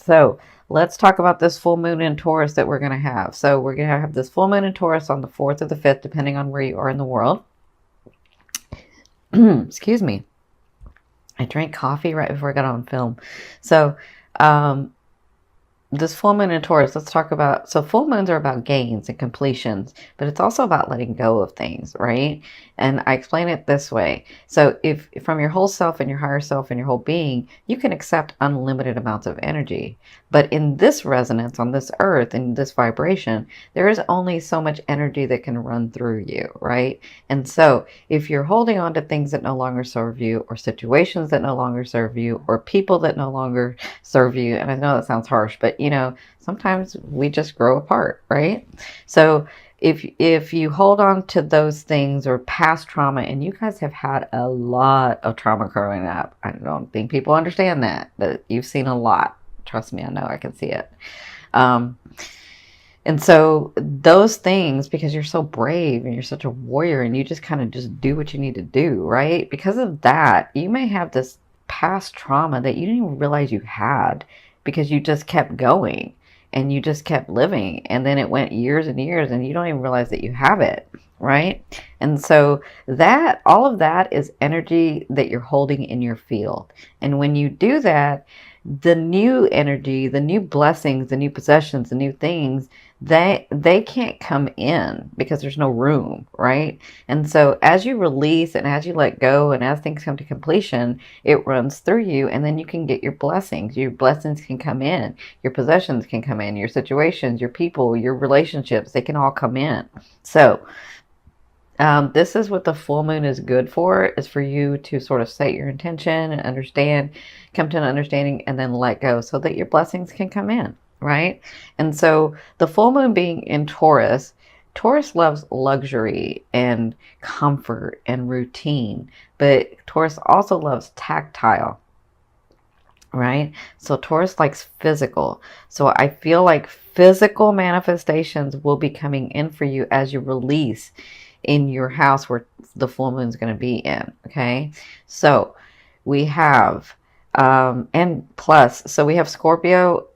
So let's talk about this full moon in Taurus that we're going to have. So we're going to have this full moon in Taurus on the 4th or the 5th, depending on where you are in the world. Excuse me. I drank coffee right before I got on film. So, this full moon in Taurus, let's talk about, so full moons are about gains and completions, but it's also about letting go of things, right? And I explain it this way. So if from your whole self and your higher self and your whole being, you can accept unlimited amounts of energy. But in this resonance on this earth, in this vibration, there is only so much energy that can run through you, right? And so if you're holding on to things that no longer serve you, or situations that no longer serve you, or people that no longer serve you, and I know that sounds harsh, but you know, sometimes we just grow apart, right? So if you hold on to those things or past trauma, and you guys have had a lot of trauma growing up, I don't think people understand that, but you've seen a lot. Trust me, I know, I can see it. And so those things, because you're so brave and you're such a warrior and you just kind of just do what you need to do, right? Because of that, you may have this past trauma that you didn't even realize you had, because you just kept going and you just kept living. And then it went years and years and you don't even realize that you have it, right? And so that, all of that is energy that you're holding in your field. And when you do that, the new energy, the new blessings, the new possessions, the new things, they can't come in because there's no room, right? And so as you release and as you let go and as things come to completion, it runs through you, and then you can get your blessings. Your blessings can come in, your possessions can come in, your situations, your people, your relationships, they can all come in. So this is what the full moon is good for, is for you to sort of set your intention and understand, come to an understanding, and then let go so that your blessings can come in, right? And so the full moon being in Taurus, Taurus loves luxury and comfort and routine, but Taurus also loves tactile, right? So Taurus likes physical. So I feel like physical manifestations will be coming in for you as you release in your house where the full moon is going to be in. Okay, so we have and plus, so we have Scorpio,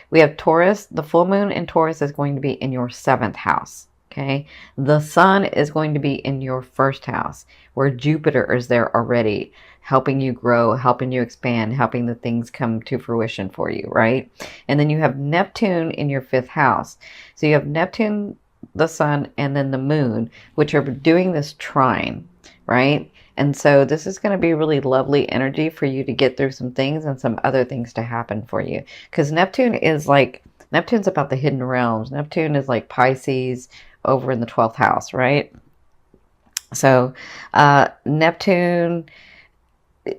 we have Taurus. The full moon in Taurus is going to be in your 7th house. Okay, the sun is going to be in your 1st house, where Jupiter is there already, helping you grow, helping you expand, helping the things come to fruition for you, right? And then you have Neptune in your 5th house. So you have Neptune, the sun, and then the moon, which are doing this trine, right? And so this is going to be really lovely energy for you to get through some things and some other things to happen for you. Because Neptune's about the hidden realms. Neptune is like Pisces over in the 12th house, right? So Neptune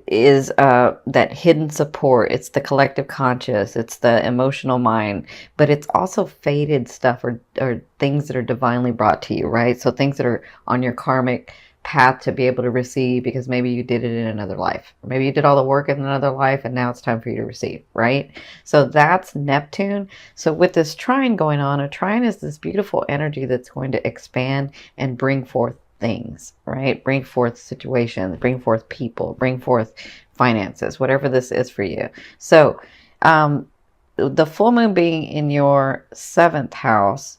is that hidden support. It's the collective conscious, it's the emotional mind, but it's also fated stuff or things that are divinely brought to you, right? So things that are on your karmic path to be able to receive, because maybe you did it in another life, or maybe you did all the work in another life and now it's time for you to receive, right? So that's Neptune. So with this trine going on, a trine is this beautiful energy that's going to expand and bring forth things, right? Bring forth situations, bring forth people, bring forth finances, whatever this is for you. So the full moon being in your 7th house,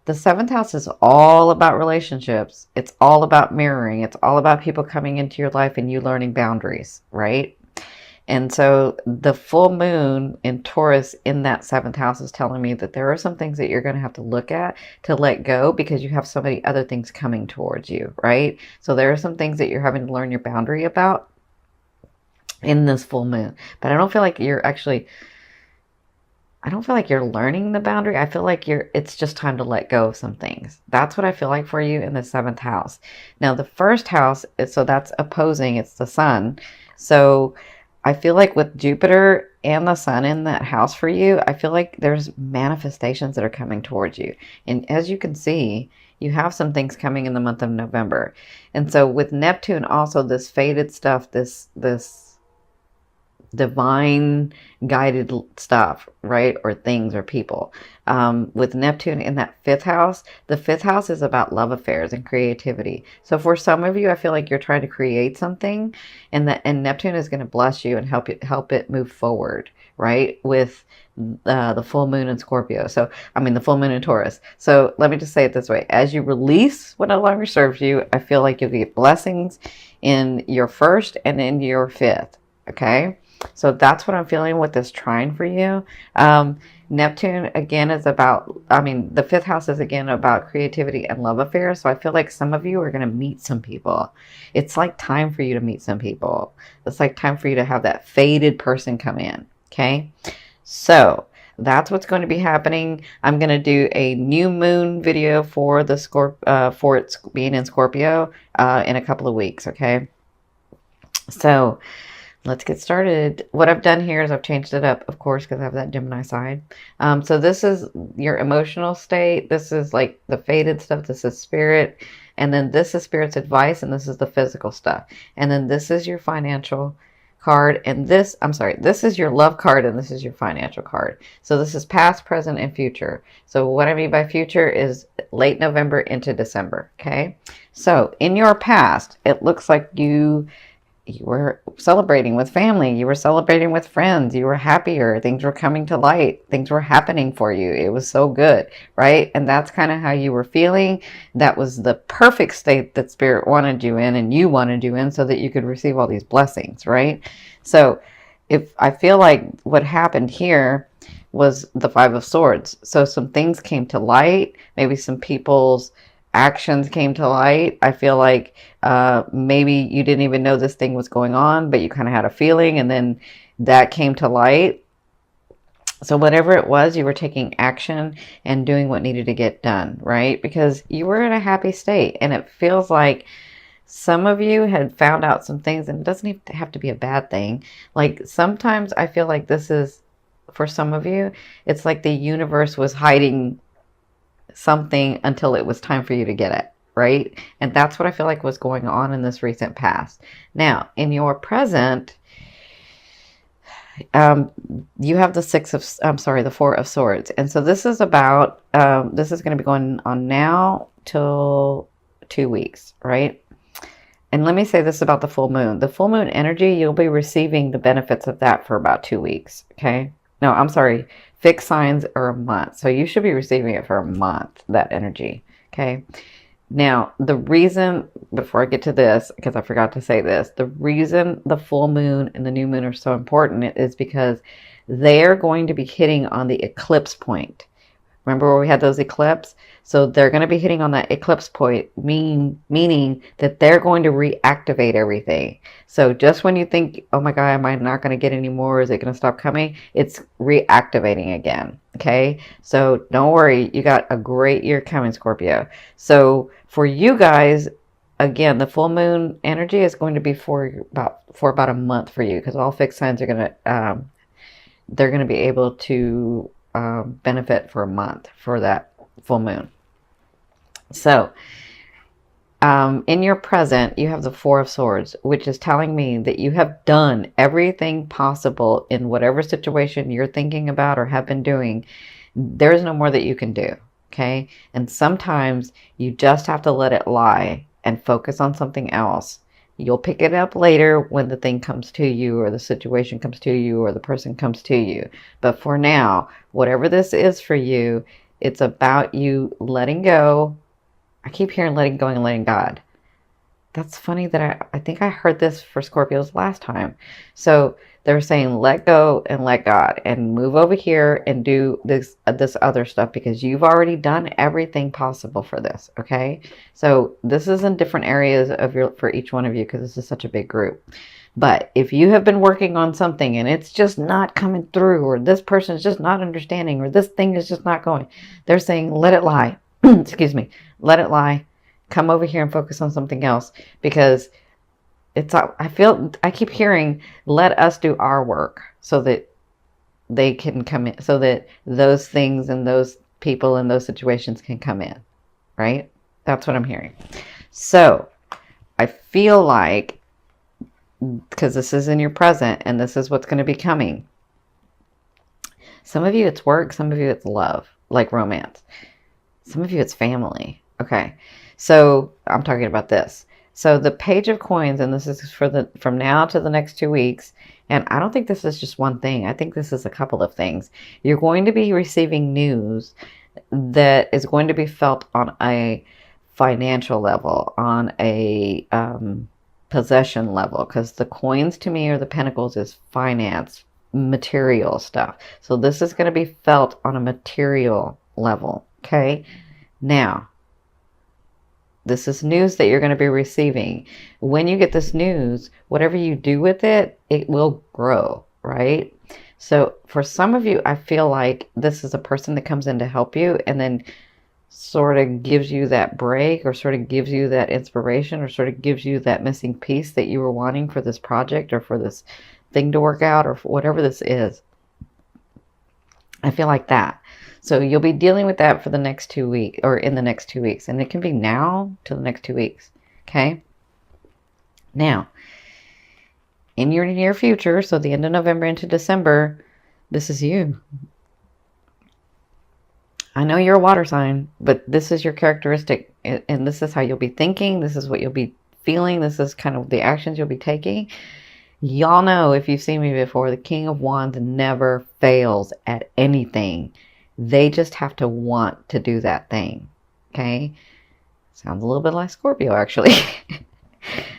the 7th house is all about relationships. It's all about mirroring. It's all about people coming into your life and you learning boundaries, right? And so the full moon in Taurus in that 7th house is telling me that there are some things that you're going to have to look at to let go, because you have so many other things coming towards you, right? So there are some things that you're having to learn your boundary about in this full moon. But I don't feel like you're learning the boundary. I feel like it's just time to let go of some things. That's what I feel like for you in the 7th house. Now the 1st house so that's opposing, it's the sun. So I feel like with Jupiter and the sun in that house for you, I feel like there's manifestations that are coming towards you. And as you can see, you have some things coming in the month of November. And so with Neptune also, this fated stuff, this divine guided stuff, right? Or things or people. With Neptune in that 5th house, the 5th house is about love affairs and creativity. So for some of you, I feel like you're trying to create something, and Neptune is going to bless you and help it move forward, right? With the full moon in Scorpio. So, I mean, the full moon in Taurus. So let me just say it this way. As you release what no longer serves you, I feel like you'll get blessings in your first and in your fifth. Okay. So that's what I'm feeling with this trine for you. Neptune again is about, I mean, the fifth house is again about creativity and love affairs. So I feel like some of you are going to meet some people. It's like time for you to meet some people. It's like time for you to have that fated person come in. Okay. So that's what's going to be happening. I'm going to do a new moon video for the for it being in Scorpio in a couple of weeks. Okay. So let's get started. What I've done here is I've changed it up, of course, because I have that Gemini side. So this is your emotional state. This is like the fated stuff. This is spirit. And then this is spirit's advice. And this is the physical stuff. And then this is your financial card. And this, I'm sorry, this is your love card. And this is your financial card. So this is past, present, and future. So what I mean by future is late November into December. Okay. So in your past, it looks like you were celebrating with family, you were celebrating with friends, you were happier, things were coming to light, things were happening for you. It was so good, right? And that's kind of how you were feeling. That was the perfect state that spirit wanted you in and you wanted you in so that you could receive all these blessings, right? So if I feel like what happened here was the Five of Swords. So some things came to light, maybe some people's actions came to light. I feel like maybe you didn't even know this thing was going on, but you kind of had a feeling, and then that came to light. So whatever it was, you were taking action and doing what needed to get done, right? Because you were in a happy state, and it feels like some of you had found out some things, and it doesn't even have to be a bad thing. Like sometimes I feel like this is, for some of you, it's like the universe was hiding something until it was time for you to get it, right? And that's what I feel like was going on in this recent past. Now, in your present, you have the Four of Swords. And so this is about, this is going to be going on now till 2 weeks, right? And let me say this about the full moon. The full moon energy, you'll be receiving the benefits of that for about 2 weeks, okay? No, I'm sorry. Fixed signs are a month. So you should be receiving it for a month, that energy. Okay. Now, the reason, before I get to this, because I forgot to say this, the reason the full moon and the new moon are so important is because they're going to be hitting on the eclipse point. Remember where we had those eclipses? So they're going to be hitting on that eclipse point, meaning that they're going to reactivate everything. So just when you think, oh my God, am I not going to get any more? Is it going to stop coming? It's reactivating again. Okay. So don't worry. You got a great year coming, Scorpio. So for you guys, again, the full moon energy is going to be for about a month for you, because all fixed signs are going to, they're going to be able to benefit for a month for that full moon. So in your present, you have the Four of Swords, which is telling me that you have done everything possible in whatever situation you're thinking about or have been doing. There's no more that you can do. Okay. And sometimes you just have to let it lie and focus on something else. You'll pick it up later when the thing comes to you, or the situation comes to you, or the person comes to you. But for now, whatever this is for you, it's about you letting go. I keep hearing letting go and letting God. That's funny that I think I heard this for Scorpios last time. So they're saying let go and let God, and move over here and do this other stuff, because you've already done everything possible for this. Okay. So this is in different areas for each one of you, because this is such a big group. But if you have been working on something and it's just not coming through, or this person is just not understanding, or this thing is just not going, they're saying, let it lie. Excuse me. Let it lie. Come over here and focus on something else, because I keep hearing, let us do our work so that they can come in, so that those things and those people and those situations can come in, right? That's what I'm hearing. So I feel like, because this is in your present and this is what's going to be coming. Some of you it's work, some of you it's love, like romance. Some of you it's family. Okay. So I'm talking about this. So the Page of Coins, and this is for the from now to the next 2 weeks, and I don't think this is just one thing. I think this is a couple of things. You're going to be receiving news that is going to be felt on a financial level, on a possession level, because the coins to me, or the pentacles, is finance, material stuff. So this is going to be felt on a material level. Okay. Now, this is news that you're going to be receiving. When you get this news, whatever you do with it, it will grow, right? So for some of you, I feel like this is a person that comes in to help you and then sort of gives you that break, or sort of gives you that inspiration, or sort of gives you that missing piece that you were wanting for this project, or for this thing to work out, or for whatever this is. I feel like that. So you'll be dealing with that for the next 2 weeks, or in the next 2 weeks. And it can be now to the next 2 weeks. Okay. Now, in your near future, so the end of November into December, this is you. I know you're a water sign, but this is your characteristic. And this is how you'll be thinking. This is what you'll be feeling. This is kind of the actions you'll be taking. Y'all know, if you've seen me before, the King of Wands never fails at anything. They just have to want to do that thing. Okay? Sounds a little bit like Scorpio, actually.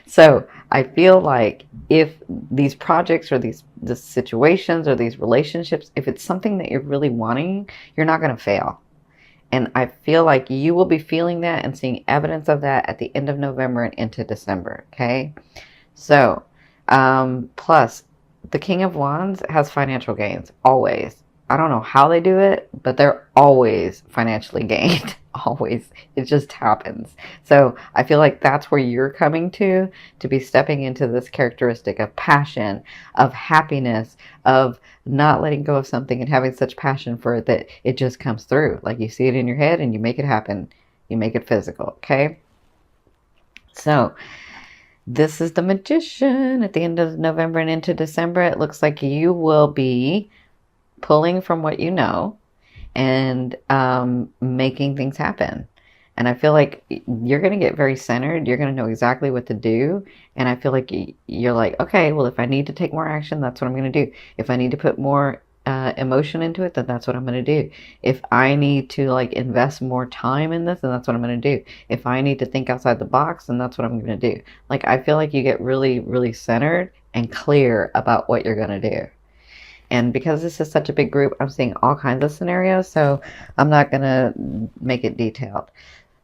So I feel like if these projects, or these situations, or these relationships, if it's something that you're really wanting, you're not going to fail. And I feel like you will be feeling that and seeing evidence of that at the end of November and into December. Okay? So, plus, the King of Wands has financial gains, always. I don't know how they do it, but they're always financially gained. Always. It just happens. So I feel like that's where you're coming to be stepping into this characteristic of passion, of happiness, of not letting go of something and having such passion for it that it just comes through. Like you see it in your head and you make it happen. You make it physical. Okay? So this is the Magician at the end of November and into December. It looks like you will be pulling from what you know and making things happen. And I feel like you're going to get very centered. You're going to know exactly what to do. And I feel like you're like, okay, well, if I need to take more action, that's what I'm going to do. If I need to put more emotion into it, then that's what I'm going to do. If I need to like invest more time in this, then that's what I'm going to do. If I need to think outside the box, then that's what I'm going to do. Like, I feel like you get really, really centered and clear about what you're going to do. And because this is such a big group, I'm seeing all kinds of scenarios, so I'm not going to make it detailed.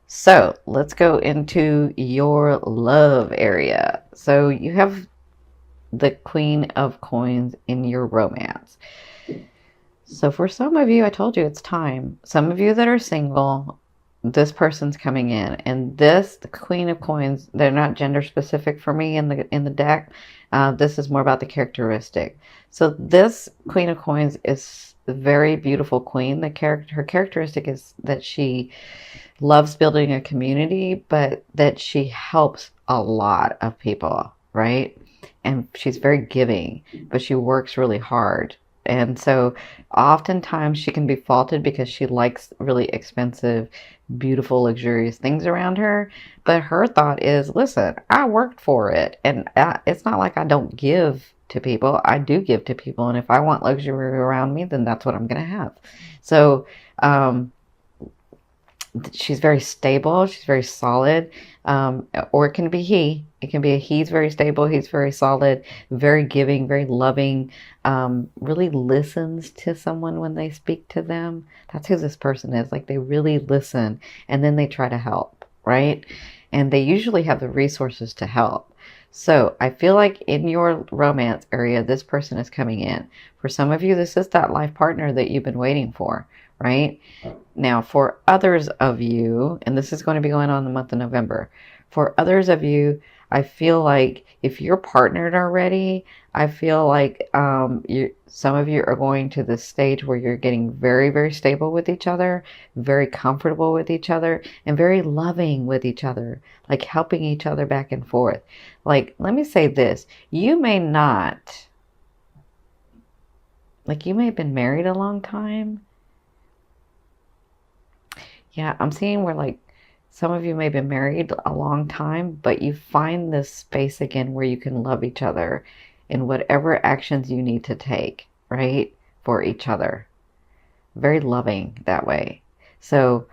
So let's go into your love area. So you have the Queen of Coins in your romance. So for some of you, I told you it's time. Some of you that are single, this person's coming in. And this, the Queen of Coins, they're not gender specific for me in the deck. This is more about the characteristic. So this Queen of Coins is a very beautiful queen. Her characteristic is that she loves building a community, but that she helps a lot of people, right? And she's very giving, but she works really hard. And so oftentimes she can be faulted because she likes really expensive, beautiful, luxurious things around her. But her thought is, listen, I worked for it. And it's not like I don't give to people. I do give to people. And if I want luxury around me, then that's what I'm going to have. So she's very stable. She's very solid. Or it can be he. It can be a he's very stable. He's very solid, very giving, very loving, really listens to someone when they speak to them. That's who this person is. Like, they really listen and then they try to help, right? And they usually have the resources to help. So I feel like in your romance area, this person is coming in. For some of you, this is that life partner that you've been waiting for, right? Now, for others of you, and this is going to be going on the month of November, for others of you, I feel like if you're partnered already, I feel like some of you are going to this stage where you're getting very, very stable with each other, very comfortable with each other, and very loving with each other, like helping each other back and forth. Like, let me say this, you may not, like, you may have been married a long time. Yeah, I'm seeing where, like, Some of you may have been married a long time, but you find this space again where you can love each other in whatever actions you need to take, right? For each other. Very loving that way. So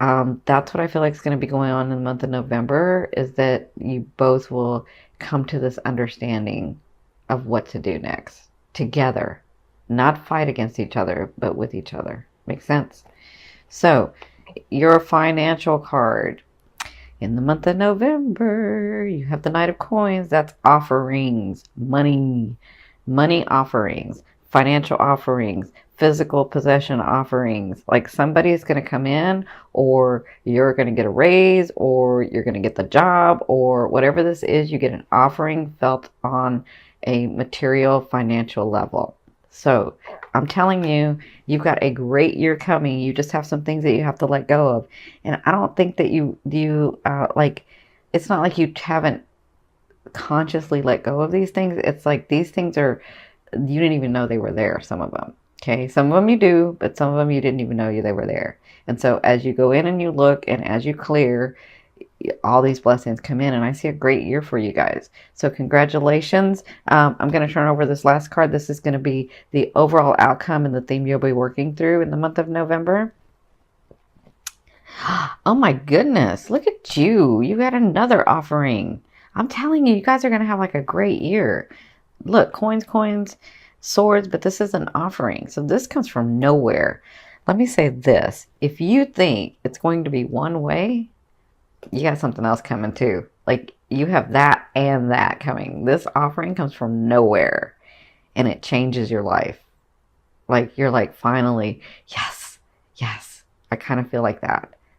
that's what I feel like is going to be going on in the month of November, is that you both will come to this understanding of what to do next together. Not fight against each other, but with each other. Makes sense? So, your financial card. In the month of November, you have the Knight of Coins. That's offerings, money, money offerings, financial offerings, physical possession offerings. Like somebody's going to come in, or you're going to get a raise, or you're going to get the job, or whatever this is, you get an offering felt on a material financial level. So I'm telling you, you've got a great year coming. You just have some things that you have to let go of. And I don't think that like, it's not like you haven't consciously let go of these things. It's like these things are, you didn't even know they were there, some of them. Okay. Some of them you do, but some of them you didn't even know they were there. And so as you go in and you look and as you clear, all these blessings come in, and I see a great year for you guys. So congratulations. I'm going to turn over this last card. This is going to be the overall outcome and the theme you'll be working through in the month of November. Oh my goodness. Look at you. You got another offering. I'm telling you, you guys are going to have like a great year. Look, coins, coins, swords, but this is an offering. So this comes from nowhere. Let me say this. If you think it's going to be one way, you got something else coming too. Like you have that and that coming. This offering comes from nowhere and it changes your life. Like you're like, finally, yes, yes. I kind of feel like that.